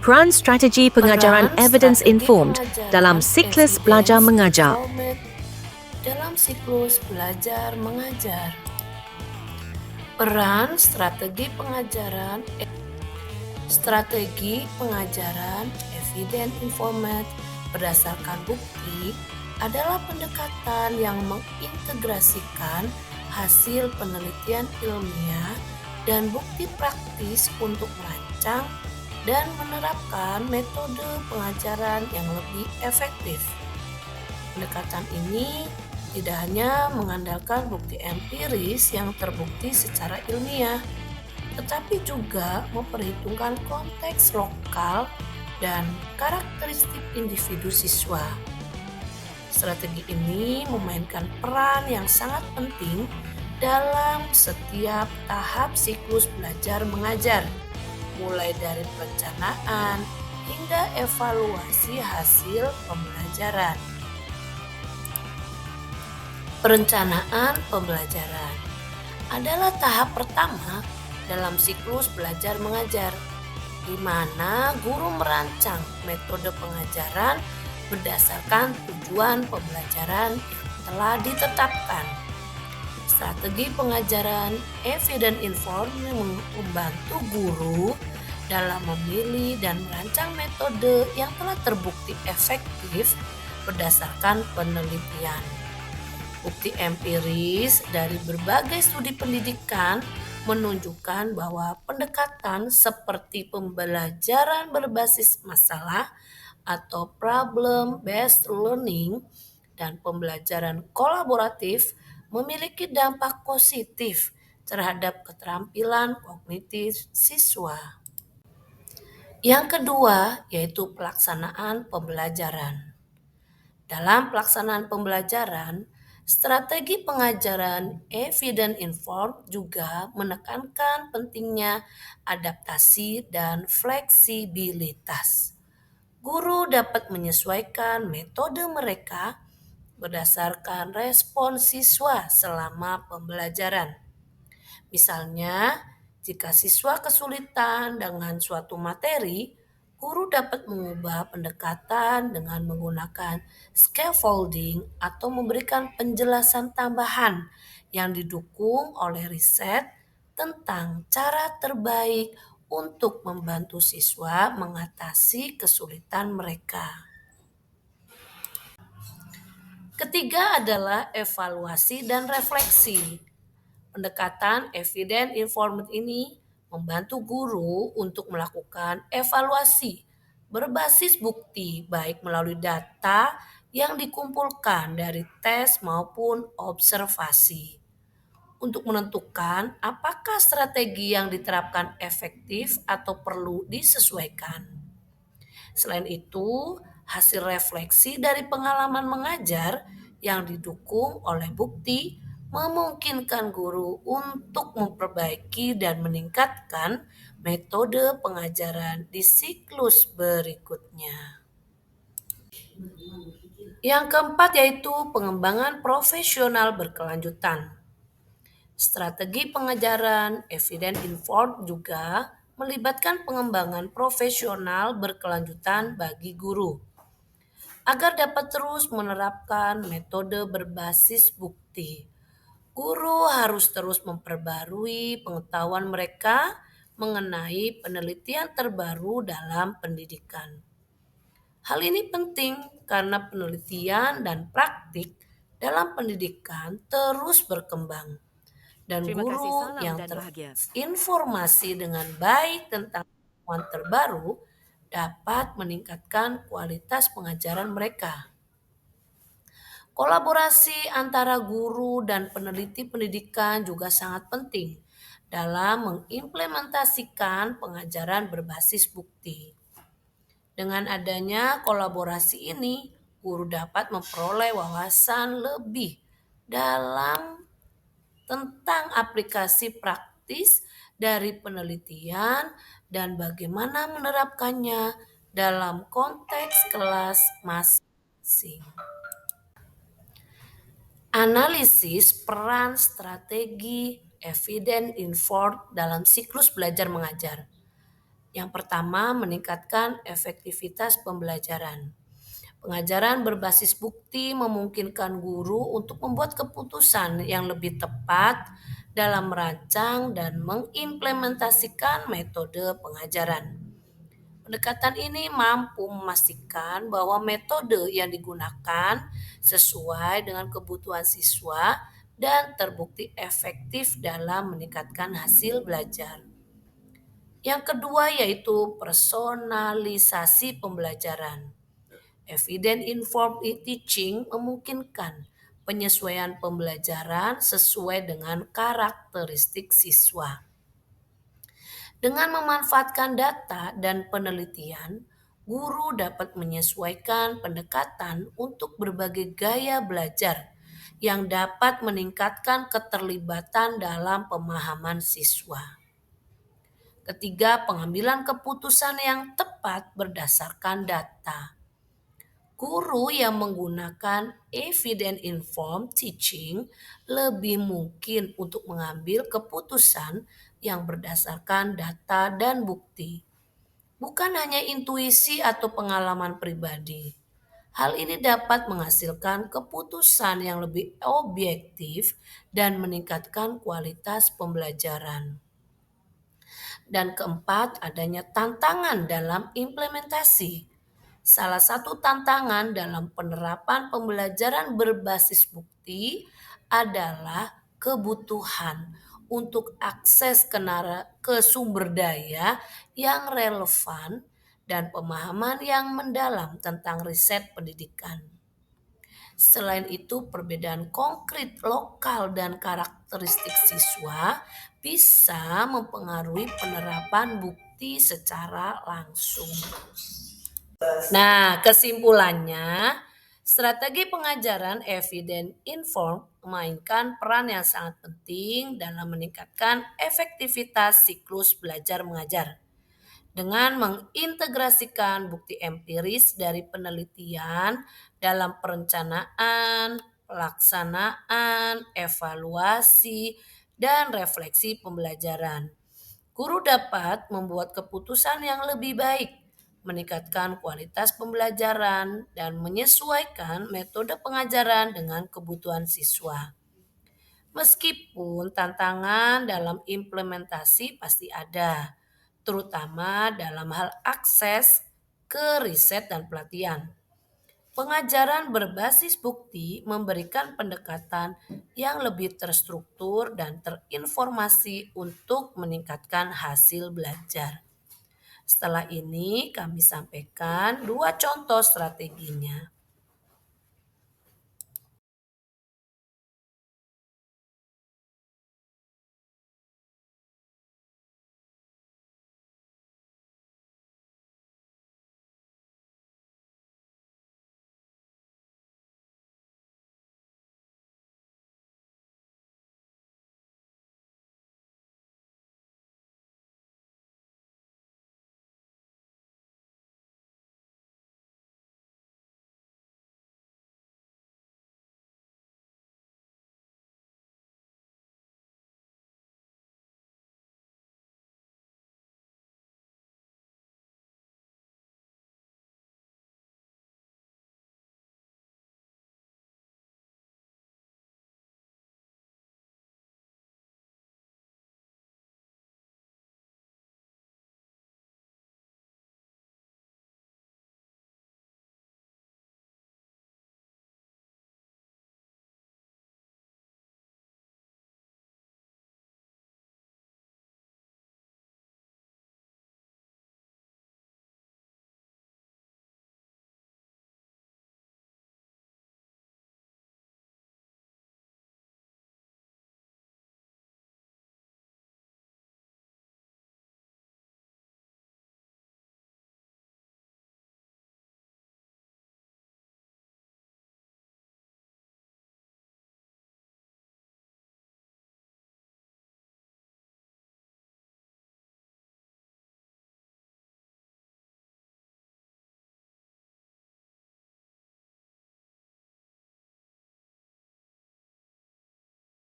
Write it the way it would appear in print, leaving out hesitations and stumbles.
Peran strategi pengajaran Peran evidence strategi informed dalam pengajaran siklus belajar evidence mengajar. informed dalam siklus belajar mengajar. Peran strategi pengajaran evidence informed berdasarkan bukti adalah pendekatan yang mengintegrasikan hasil penelitian ilmiah dan bukti praktis untuk merancang dan menerapkan metode pengajaran yang lebih efektif. Pendekatan ini tidak hanya mengandalkan bukti empiris yang terbukti secara ilmiah, tetapi juga memperhitungkan konteks lokal dan karakteristik individu siswa. Strategi ini memainkan peran yang sangat penting dalam setiap tahap siklus belajar mengajar, mulai dari perencanaan hingga evaluasi hasil pembelajaran. Perencanaan pembelajaran adalah tahap pertama dalam siklus belajar mengajar, di mana guru merancang metode pengajaran berdasarkan tujuan pembelajaran yang telah ditetapkan. Strategi pengajaran evidence informed membantu guru dalam memilih dan merancang metode yang telah terbukti efektif berdasarkan penelitian. Bukti empiris dari berbagai studi pendidikan menunjukkan bahwa pendekatan seperti pembelajaran berbasis masalah atau problem-based learning dan pembelajaran kolaboratif memiliki dampak positif terhadap keterampilan kognitif siswa. Yang kedua yaitu pelaksanaan pembelajaran. Dalam pelaksanaan pembelajaran, strategi pengajaran evidence informed juga menekankan pentingnya adaptasi dan fleksibilitas. Guru dapat menyesuaikan metode mereka berdasarkan respon siswa selama pembelajaran. Misalnya, jika siswa kesulitan dengan suatu materi, guru dapat mengubah pendekatan dengan menggunakan scaffolding atau memberikan penjelasan tambahan yang didukung oleh riset tentang cara terbaik untuk membantu siswa mengatasi kesulitan mereka. Ketiga adalah evaluasi dan refleksi. Pendekatan evidence informed ini membantu guru untuk melakukan evaluasi berbasis bukti baik melalui data yang dikumpulkan dari tes maupun observasi untuk menentukan apakah strategi yang diterapkan efektif atau perlu disesuaikan. Selain itu, hasil refleksi dari pengalaman mengajar yang didukung oleh bukti memungkinkan guru untuk memperbaiki dan meningkatkan metode pengajaran di siklus berikutnya. Yang keempat yaitu pengembangan profesional berkelanjutan. Strategi pengajaran evidence informed juga melibatkan pengembangan profesional berkelanjutan bagi guru agar dapat terus menerapkan metode berbasis bukti. Guru harus terus memperbarui pengetahuan mereka mengenai penelitian terbaru dalam pendidikan. Hal ini penting karena penelitian dan praktik dalam pendidikan terus berkembang dan Terima kasih, guru salam yang dan bahagia. terinformasi dengan baik tentang pengetahuan terbaru dapat meningkatkan kualitas pengajaran mereka. Kolaborasi antara guru dan peneliti pendidikan juga sangat penting dalam mengimplementasikan pengajaran berbasis bukti. Dengan adanya kolaborasi ini, guru dapat memperoleh wawasan lebih dalam tentang aplikasi praktis dari penelitian dan bagaimana menerapkannya dalam konteks kelas masing-masing. Analisis peran strategi evidence informed dalam siklus belajar mengajar. Yang pertama, meningkatkan efektivitas pembelajaran. Pengajaran berbasis bukti memungkinkan guru untuk membuat keputusan yang lebih tepat dalam merancang dan mengimplementasikan metode pengajaran. Pendekatan ini mampu memastikan bahwa metode yang digunakan sesuai dengan kebutuhan siswa dan terbukti efektif dalam meningkatkan hasil belajar. Yang kedua yaitu personalisasi pembelajaran. Evidence informed teaching memungkinkan penyesuaian pembelajaran sesuai dengan karakteristik siswa. Dengan memanfaatkan data dan penelitian, guru dapat menyesuaikan pendekatan untuk berbagai gaya belajar yang dapat meningkatkan keterlibatan dalam pemahaman siswa. Ketiga, pengambilan keputusan yang tepat berdasarkan data. Guru yang menggunakan evidence informed teaching lebih mungkin untuk mengambil keputusan yang berdasarkan data dan bukti, bukan hanya intuisi atau pengalaman pribadi. Hal ini dapat menghasilkan keputusan yang lebih objektif dan meningkatkan kualitas pembelajaran. Dan keempat, adanya tantangan dalam implementasi. Salah satu tantangan dalam penerapan pembelajaran berbasis bukti adalah kebutuhan untuk akses ke sumber daya yang relevan dan pemahaman yang mendalam tentang riset pendidikan. Selain itu, perbedaan konkret lokal dan karakteristik siswa bisa mempengaruhi penerapan bukti secara langsung. Nah, kesimpulannya, strategi pengajaran evidence informed memainkan peran yang sangat penting dalam meningkatkan efektivitas siklus belajar mengajar. Dengan mengintegrasikan bukti empiris dari penelitian dalam perencanaan, pelaksanaan, evaluasi, dan refleksi pembelajaran. Guru dapat membuat keputusan yang lebih baik, meningkatkan kualitas pembelajaran, dan menyesuaikan metode pengajaran dengan kebutuhan siswa. Meskipun tantangan dalam implementasi pasti ada, terutama dalam hal akses ke riset dan pelatihan. Pengajaran berbasis bukti memberikan pendekatan yang lebih terstruktur dan terinformasi untuk meningkatkan hasil belajar. Setelah ini kami sampaikan dua contoh strateginya.